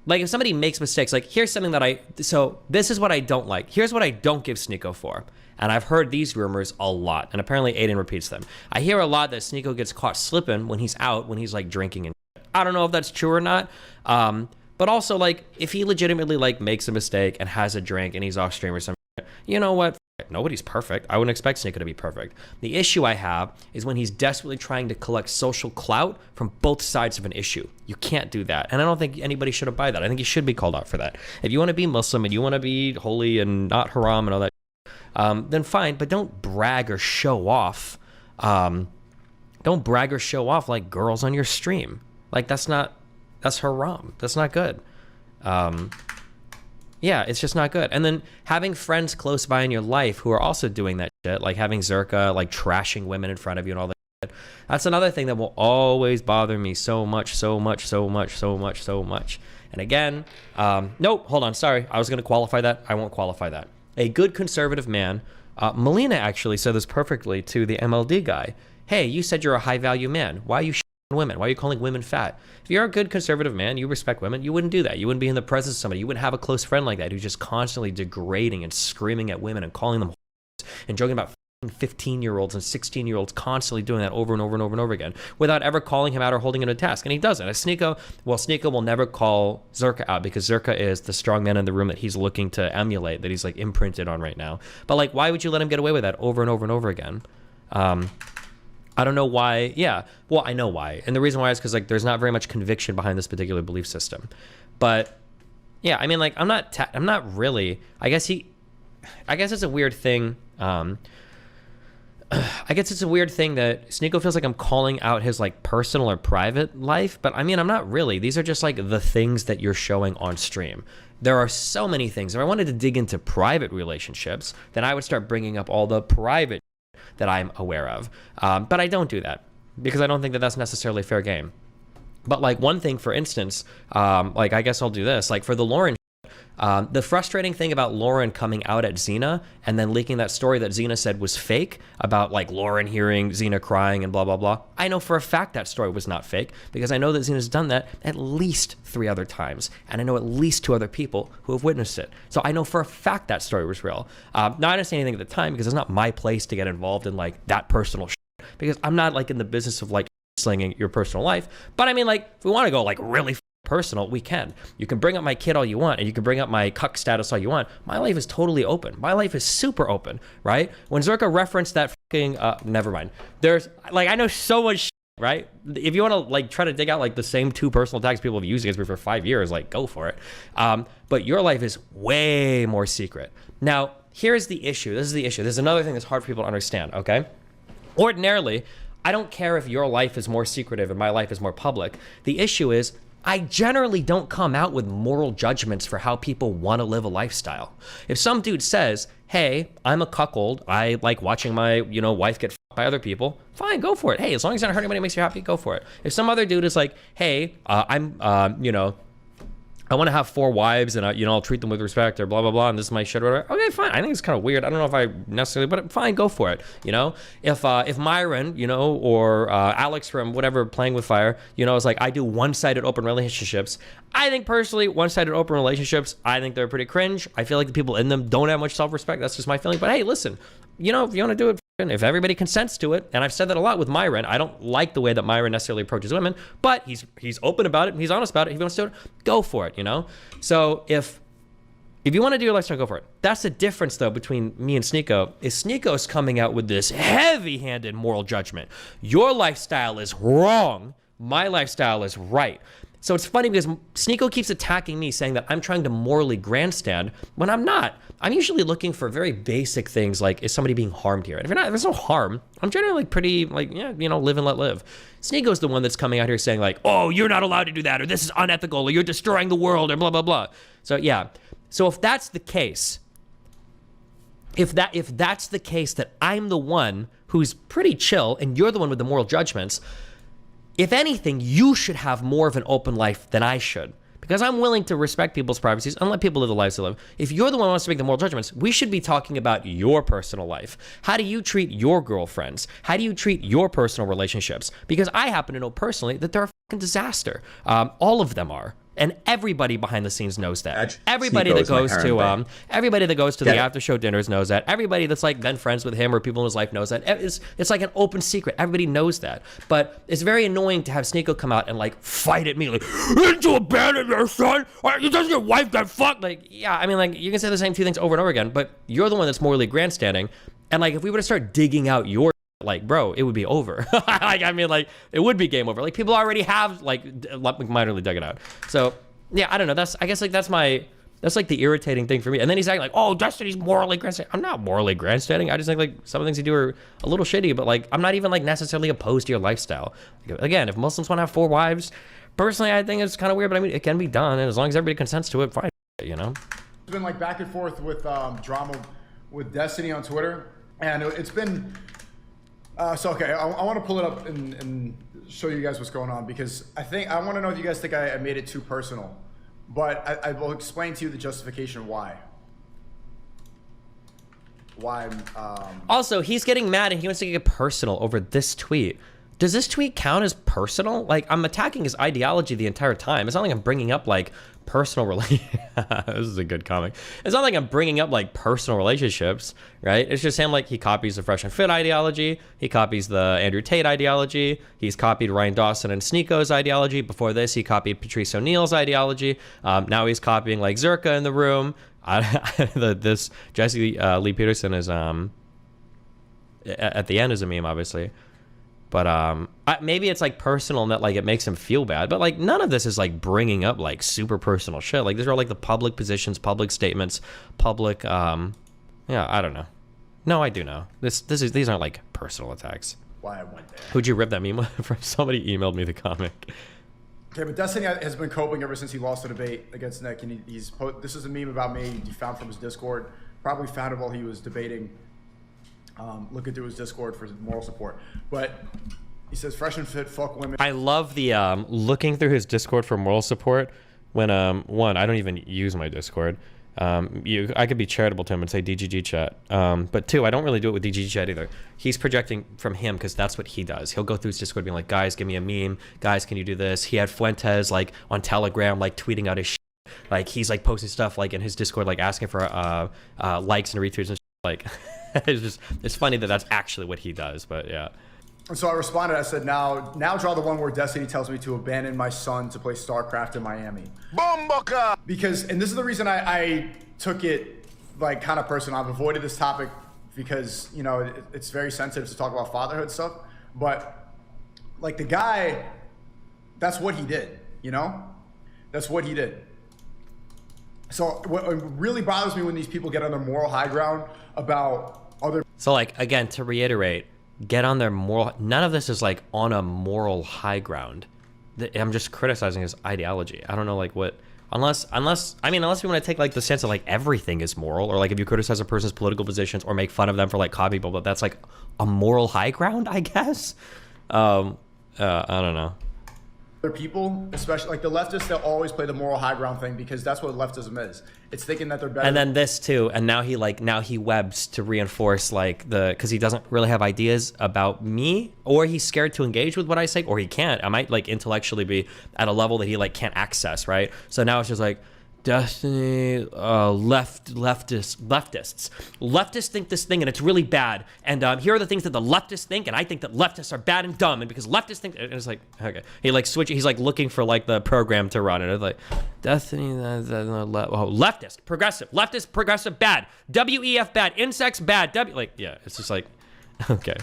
Like if somebody makes mistakes, like here's something that so this is what I don't like. Here's what I don't give Sneako for. And I've heard these rumors a lot, and apparently Aiden repeats them. I hear a lot that Sneako gets caught slipping when he's out, when he's like drinking and shit. I don't know if that's true or not. But also like if he legitimately like makes a mistake and has a drink and he's off stream or something, you know what? Nobody's perfect. I wouldn't expect Sneako to be perfect. The issue I have is when he's desperately trying to collect social clout from both sides of an issue. You can't do that. And I don't think anybody should abide that. I think you should be called out for that. If you want to be Muslim and you want to be holy and not haram and all that, then fine, but don't brag or show off. Don't brag or show off like girls on your stream. Like that's haram. That's not good. Yeah, it's just not good. And then having friends close by in your life who are also doing that shit, like having Zerka like trashing women in front of you and all that shit. That's another thing that will always bother me so much. And again, nope, hold on, sorry. I was going to qualify that. I won't qualify that. A good conservative man, Melina actually said this perfectly to the MLD guy. Hey, you said you're a high value man. Why are you women? Why are you calling women fat? If you're a good conservative man, you respect women, you wouldn't do that. You wouldn't be in the presence of somebody. You wouldn't have a close friend like that who's just constantly degrading and screaming at women and calling them and joking about 15-year-olds and 16-year-olds constantly doing that over and over and over and over again without ever calling him out or holding him to task. And he doesn't. Sneako will never call Zerka out because Zerka is the strong man in the room that he's looking to emulate, that he's like imprinted on right now. But like, why would you let him get away with that over and over and over again? I don't know why. Yeah, well, I know why. And the reason why is because like there's not very much conviction behind this particular belief system. But yeah, I mean, like I'm not really, I guess it's a weird thing. I guess it's a weird thing that Sneako feels like I'm calling out his like personal or private life, but I mean, I'm not really. These are just like the things that you're showing on stream. There are so many things. If I wanted to dig into private relationships, then I would start bringing up all the private that I'm aware of. But I don't do that because I don't think that that's necessarily fair game. But like one thing, for instance, like I guess I'll do this, like for the Lauren, the frustrating thing about Lauren coming out at Xena and then leaking that story that Xena said was fake about like Lauren hearing Xena crying and blah, blah, blah. I know for a fact that story was not fake because I know that Xena's done that at least 3 other times. And I know at least 2 other people who have witnessed it. So I know for a fact that story was real. Now I didn't say anything at the time because it's not my place to get involved in like that personal shit because I'm not like in the business of like slinging your personal life. But I mean, like if we want to go like really personal, we can. You can bring up my kid all you want, and you can bring up my cuck status all you want. My life is totally open. My life is super open, right? When Zerka referenced that fucking, never mind. There's, like, I know so much shit, right? If you want to, like, try to dig out, like, the same 2 personal tags people have used against me for 5 years, like, go for it. But your life is way more secret. Now, here's the issue. This is the issue. There's another thing that's hard for people to understand, okay? Ordinarily, I don't care if your life is more secretive and my life is more public. The issue is, I generally don't come out with moral judgments for how people want to live a lifestyle. If some dude says, hey, I'm a cuckold, I like watching my, wife get fucked by other people, fine, go for it. Hey, as long as you're not hurting anybody, makes you happy, go for it. If some other dude is like, hey, I want to have 4 wives and I'll treat them with respect or blah, blah, blah, and this is my shit or whatever. Okay, fine. I think it's kind of weird. I don't know if I necessarily, but fine, go for it. If Myron, or Alex from whatever Playing with Fire, is like, I do one-sided open relationships. I think personally, one-sided open relationships, I think they're pretty cringe. I feel like the people in them don't have much self-respect. That's just my feeling. But hey, listen, if you want to do it, if everybody consents to it, and I've said that a lot with Myron, I don't like the way that Myron necessarily approaches women, but he's open about it, and he's honest about it. If he wants to do it, go for it, So if you want to do your lifestyle, go for it. That's the difference, though, between me and Sneako, is Sneako's coming out with this heavy-handed moral judgment. Your lifestyle is wrong. My lifestyle is right. So it's funny because Sneako keeps attacking me, saying that I'm trying to morally grandstand when I'm not. I'm usually looking for very basic things like, is somebody being harmed here? And if there's no harm, I'm generally pretty like, live and let live. Sneako's the one that's coming out here saying like, oh, you're not allowed to do that, or this is unethical, or you're destroying the world, or blah, blah, blah. So yeah. So if that's the case, if that's the case that I'm the one who's pretty chill and you're the one with the moral judgments, if anything, you should have more of an open life than I should, because I'm willing to respect people's privacies and let people live the lives they live. If you're the one who wants to make the moral judgments, we should be talking about your personal life. How do you treat your girlfriends? How do you treat your personal relationships? Because I happen to know personally that they're a fucking disaster. All of them are. And everybody behind the scenes knows that. Everybody that goes to the after show dinners knows that. Everybody that's like been friends with him or people in his life knows that. It's like an open secret. Everybody knows that. But it's very annoying to have Sneako come out and like fight at me like, didn't you abandon your son? Does your wife get fucked? Like, yeah, I mean, like, you can say the same two things over and over again, but you're the one that's morally grandstanding. And like, if we were to start digging out your, like, bro, it would be over. Like, I mean, like, it would be game over. Like, people already have like minorly dug it out. So yeah, I don't know. I guess like that's like the irritating thing for me. And then he's acting like, oh, Destiny's morally grandstanding. I'm not morally grandstanding. I just think like some of the things you do are a little shitty, but like I'm not even like necessarily opposed to your lifestyle. Again, if Muslims want to have 4 wives, personally, I think it's kind of weird, but I mean, it can be done, and as long as everybody consents to it, fine. You know. It's been like back and forth with drama with Destiny on Twitter, and it's been. So okay, I want to pull it up and show you guys what's going on, because I want to know if you guys think I made it too personal, but I will explain to you the justification why. Also, he's getting mad and he wants to get personal over this tweet. Does this tweet count as personal? Like, I'm attacking his ideology the entire time. It's not like I'm bringing up like personal this is a good comic. It's not like I'm bringing up like personal relationships, right? It's just him, like, he copies the Fresh and Fit ideology. He copies the Andrew Tate ideology. He's copied Ryan Dawson and Sneako's ideology. Before this, he copied Patrice O'Neal's ideology. Now he's copying like Zerka in the room. This Jesse Lee Peterson is at the end is a meme, obviously. But maybe it's like personal and that like it makes him feel bad, but like none of this is like bringing up like super personal shit. Like these are all like the public positions, public statements, public yeah, I don't know. No, I do know. These aren't like personal attacks. Why I went there. Who'd you rip that meme from? Somebody emailed me the comic. Okay, but Destiny has been coping ever since he lost the debate against Nick, and this is a meme about me he found from his Discord. Probably found it while he was debating. Looking through his Discord for moral support, but he says Fresh and Fit fuck women. I love the looking through his Discord for moral support when one, I don't even use my Discord. I could be charitable to him and say DGG chat, but two, I don't really do it with DGG chat either. He's projecting from him because that's what he does. He'll go through his Discord being like, guys, give me a meme, guys, can you do this? He had Fuentes like on Telegram like tweeting out his shit. Like he's like posting stuff like in his Discord like asking for likes and retweets and shit. Like it's funny that that's actually what he does, but yeah. And so I responded, I said, now draw the one where Destiny tells me to abandon my son to play StarCraft in Miami. Bomboka! Because, and this is the reason I took it like kind of personal. I've avoided this topic because, you know, it's very sensitive to talk about fatherhood stuff, but like the guy, that's what he did, you know? That's what he did. So what really bothers me when these people get on their moral high ground about other. So like, again, to reiterate, get on their moral, none of this is like on a moral high ground. I'm just criticizing his ideology. I don't know like what, unless we want to take like the sense of like everything is moral, or like if you criticize a person's political positions or make fun of them for like copying people, that's like a moral high ground, I guess. I don't know. Other people, especially like the leftists, they'll always play the moral high ground thing because that's what leftism is. It's thinking that they're better. And then this too, and now he webs to reinforce like because he doesn't really have ideas about me, or he's scared to engage with what I say, or he can't. I might like intellectually be at a level that he like can't access, right? So now it's just like Destiny, leftists think this thing and it's really bad, and here are the things that the leftists think, and I think that leftists are bad and dumb, and because leftists think, and it's like, okay, he like he's like looking for like the program to run, and it's like Destiny, leftist, progressive, bad, WEF bad, insects bad, like, yeah, it's just like, okay.